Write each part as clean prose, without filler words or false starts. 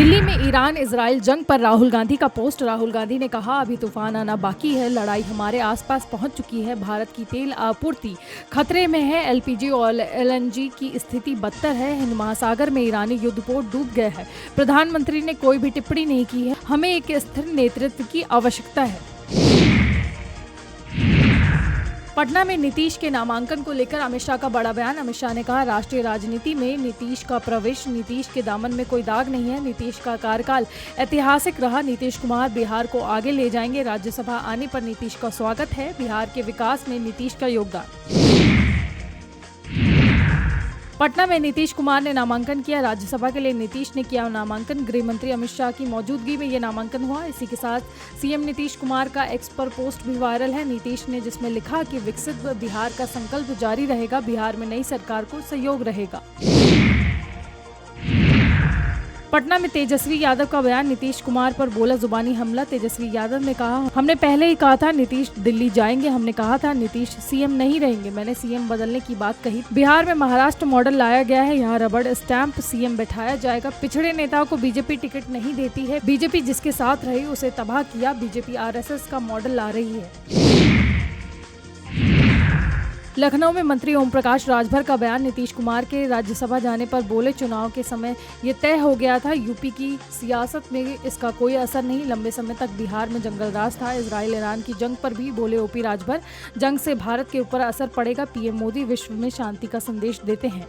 दिल्ली में Iran Israel जंग पर राहुल गांधी का पोस्ट। राहुल गांधी ने कहा, अभी तूफान आना बाकी है, लड़ाई हमारे आसपास पहुंच चुकी है, भारत की तेल आपूर्ति खतरे में है, एलपीजी और एलएनजी की स्थिति बदतर है, हिंद महासागर में ईरानी युद्धपोत डूब गया है। प्रधानमंत्री ने कोई भी टिप्पणी नहीं की है, हमें एक स्थिर नेतृत्व की आवश्यकता है। पटना में नीतीश के नामांकन को लेकर अमित शाह का बड़ा बयान। अमित शाह ने कहा, राष्ट्रीय राजनीति में नीतीश का प्रवेश, नीतीश के दामन में कोई दाग नहीं है, नीतीश का कार्यकाल ऐतिहासिक रहा, नीतीश कुमार बिहार को आगे ले जाएंगे, राज्यसभा आने पर नीतीश का स्वागत है, बिहार के विकास में नीतीश का योगदान। पटना में नीतीश कुमार ने नामांकन किया। राज्यसभा के लिए नीतीश ने किया नामांकन। गृह मंत्री अमित शाह की मौजूदगी में ये नामांकन हुआ। इसी के साथ सीएम नीतीश कुमार का एक्स पर पोस्ट भी वायरल है। नीतीश ने जिसमें लिखा कि विकसित बिहार का संकल्प जारी रहेगा, बिहार में नई सरकार को सहयोग रहेगा। पटना में तेजस्वी यादव का बयान। नीतीश कुमार पर बोला जुबानी हमला। तेजस्वी यादव ने कहा, हमने पहले ही कहा था नीतीश दिल्ली जाएंगे, हमने कहा था नीतीश सीएम नहीं रहेंगे, मैंने सीएम बदलने की बात कही। बिहार में महाराष्ट्र मॉडल लाया गया है, यहाँ रबड़ स्टैंप सीएम बैठाया जाएगा। पिछड़े नेताओं को बीजेपी टिकट नहीं देती है, बीजेपी जिसके साथ रही उसे तबाह किया, बीजेपी आरएसएस का मॉडल ला रही है। लखनऊ में मंत्री ओम प्रकाश राजभर का बयान। नीतीश कुमार के राज्यसभा जाने पर बोले, चुनाव के समय ये तय हो गया था, यूपी की सियासत में इसका कोई असर नहीं, लंबे समय तक बिहार में जंगल राज था। इजराइल ईरान की जंग पर भी बोले ओपी राजभर, जंग से भारत के ऊपर असर पड़ेगा, पीएम मोदी विश्व में शांति का संदेश देते हैं।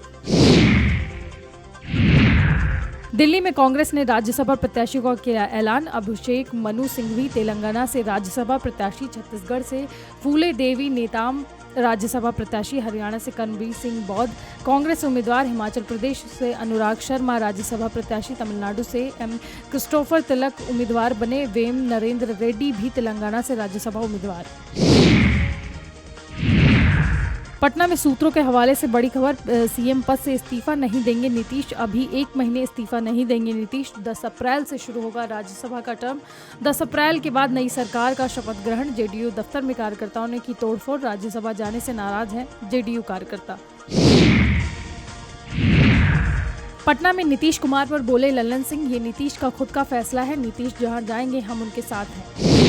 दिल्ली में कांग्रेस ने राज्यसभा प्रत्याशियों का किया ऐलान। अभिषेक मनु सिंघवी तेलंगाना से राज्यसभा प्रत्याशी, छत्तीसगढ़ से फूले देवी नेताम राज्यसभा प्रत्याशी, हरियाणा से करणबीर सिंह बौद्ध कांग्रेस उम्मीदवार, हिमाचल प्रदेश से अनुराग शर्मा राज्यसभा प्रत्याशी, तमिलनाडु से एम क्रिस्टोफर तिलक उम्मीदवार बने, वेम नरेंद्र रेड्डी भी तेलंगाना से राज्यसभा उम्मीदवार। पटना में सूत्रों के हवाले से बड़ी खबर, सीएम पद से इस्तीफा नहीं देंगे नीतीश, अभी 1 महीने इस्तीफा नहीं देंगे नीतीश। 10 अप्रैल से शुरू होगा राज्यसभा का टर्म, 10 अप्रैल के बाद नई सरकार का शपथ ग्रहण। जेडीयू दफ्तर में कार्यकर्ताओं ने की तोड़फोड़, राज्यसभा जाने से नाराज हैं जेडीयू कार्यकर्ता। पटना में नीतीश कुमार पर बोले लल्लन सिंह, ये नीतीश का खुद का फैसला है, नीतीश जहां जाएंगे हम उनके साथ हैं।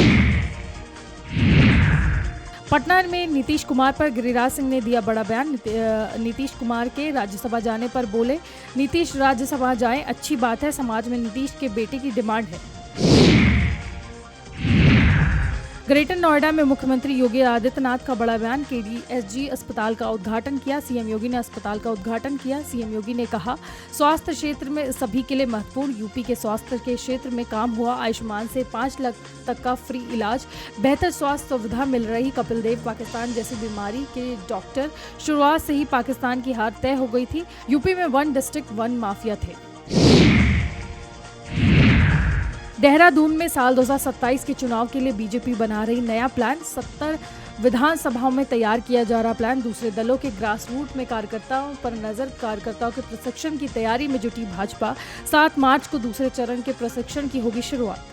पटना में नीतीश कुमार पर गिरिराज सिंह ने दिया बड़ा बयान। नीतीश कुमार के राज्यसभा जाने पर बोले, नीतीश राज्यसभा जाएं, अच्छी बात है, समाज में नीतीश के बेटे की डिमांड है। ग्रेटर नोएडा में मुख्यमंत्री योगी आदित्यनाथ का बड़ा बयान। केडीएसजी अस्पताल का उद्घाटन किया। सीएम योगी ने अस्पताल का उद्घाटन किया। सीएम योगी ने कहा, स्वास्थ्य क्षेत्र में सभी के लिए महत्वपूर्ण, यूपी के स्वास्थ्य के क्षेत्र में काम हुआ, आयुष्मान से 5 लाख तक का फ्री इलाज, बेहतर स्वास्थ्य सुविधा मिल रही। कपिल देव पाकिस्तान जैसी बीमारी के डॉक्टर, शुरुआत से ही पाकिस्तान की हार तय हो गई थी, यूपी में 1 डिस्ट्रिक्ट 1 माफिया थे। देहरादून में साल 2027 के चुनाव के लिए बीजेपी बना रही नया प्लान। 70 विधानसभाओं में तैयार किया जा रहा प्लान। दूसरे दलों के ग्रास रूट में कार्यकर्ताओं पर नजर, कार्यकर्ताओं के प्रशिक्षण की तैयारी में जुटी भाजपा। 7 मार्च को दूसरे चरण के प्रशिक्षण की होगी शुरुआत।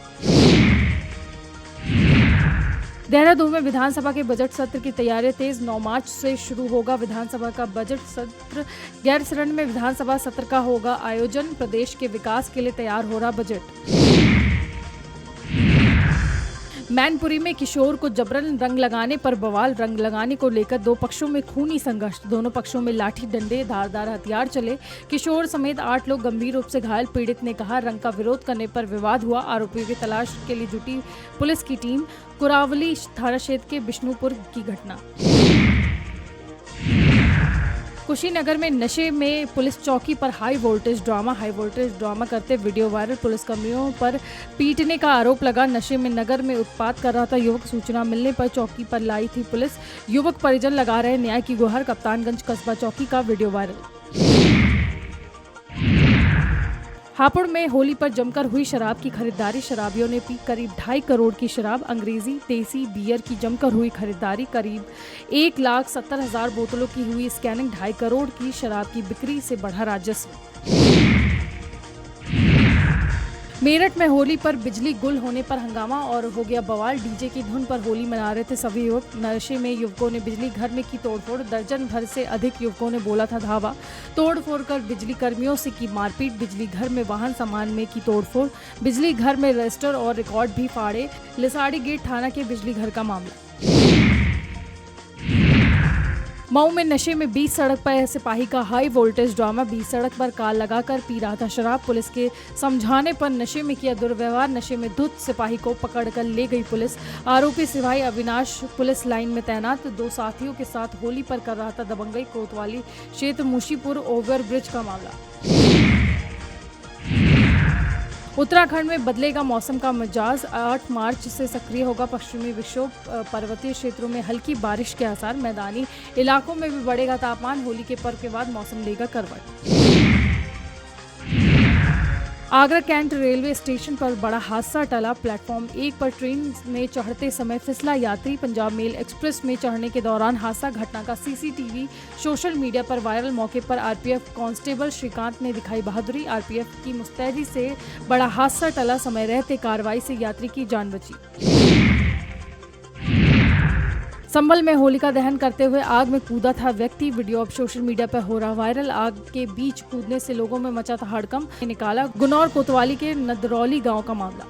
देहरादून में विधानसभा के बजट सत्र की तैयारियां तेज, 9 मार्च से शुरू होगा विधानसभा का बजट सत्र। गैरसैंण में विधानसभा सत्र का होगा आयोजन, प्रदेश के विकास के लिए तैयार हो रहा बजट। मैनपुरी में किशोर को जबरन रंग लगाने पर बवाल। रंग लगाने को लेकर 2 पक्षों में खूनी संघर्ष, दोनों पक्षों में लाठी डंडे धारदार हथियार चले। किशोर समेत 8 लोग गंभीर रूप से घायल। पीड़ित ने कहा, रंग का विरोध करने पर विवाद हुआ। आरोपियों की तलाश के लिए जुटी पुलिस की टीम। कुरावली थाना क्षेत्र के बिष्णुपुर की घटना। कुशीनगर में नशे में पुलिस चौकी पर हाई वोल्टेज ड्रामा करते वीडियो वायरल। पुलिसकर्मियों पर पीटने का आरोप लगा। नशे में नगर में उत्पात कर रहा था युवक, सूचना मिलने पर चौकी पर लाई थी पुलिस। युवक परिजन लगा रहे न्याय की गुहार। कप्तानगंज कस्बा चौकी का वीडियो वायरल। हापुड़ में होली पर जमकर हुई शराब की खरीदारी। शराबियों ने पी करीब 2.5 करोड़ की शराब। अंग्रेजी देसी बियर की जमकर हुई खरीदारी। करीब 1,70,000 बोतलों की हुई स्कैनिंग। 2.5 करोड़ की शराब की बिक्री से बढ़ा राजस्व। मेरठ में होली पर बिजली गुल होने पर हंगामा और हो गया बवाल। डीजे की धुन पर होली मना रहे थे सभी युवक। नशे में युवकों ने बिजली घर में की तोड़फोड़। दर्जन भर से अधिक युवकों ने बोला था धावा। तोड़फोड़ कर बिजली कर्मियों से की मारपीट। बिजली घर में वाहन सामान में की तोड़फोड़। बिजली घर में रजिस्टर और रिकॉर्ड भी फाड़े। लिसाड़ी गेट थाना के बिजली घर का मामला। मऊ में नशे में बीच सड़क पर सिपाही का हाई वोल्टेज ड्रामा। बीच सड़क पर कार लगाकर पी रहा था शराब। पुलिस के समझाने पर नशे में किया दुर्व्यवहार। नशे में धुत सिपाही को पकड़कर ले गई पुलिस। आरोपी सिपाही अविनाश पुलिस लाइन में तैनात। 2 साथियों के साथ होली पर कर रहा था दबंगई। कोतवाली क्षेत्र मुशीपुर ओवर ब्रिज का मामला। उत्तराखंड में बदलेगा मौसम का मिजाज। 8 मार्च से सक्रिय होगा पश्चिमी विक्षोभ। पर्वतीय क्षेत्रों में हल्की बारिश के आसार। मैदानी इलाकों में भी बढ़ेगा तापमान। होली के पर्व के बाद मौसम लेगा करवट। आगरा कैंट रेलवे स्टेशन पर बड़ा हादसा टला। प्लेटफॉर्म 1 पर ट्रेन में चढ़ते समय फिसला यात्री। पंजाब मेल एक्सप्रेस में चढ़ने के दौरान हादसा। घटना का सीसीटीवी सोशल मीडिया पर वायरल। मौके पर आरपीएफ कांस्टेबल श्रीकांत ने दिखाई बहादुरी। आरपीएफ की मुस्तैदी से बड़ा हादसा टला। समय रहते कार्रवाई से यात्री की जान बची। संभल में होलिका दहन करते हुए आग में कूदा था व्यक्ति। वीडियो अब सोशल मीडिया पर हो रहा वायरल। आग के बीच कूदने से लोगों में मचा था हड़कंप। निकाला गुनौर कोतवाली के नदरौली गांव का मामला।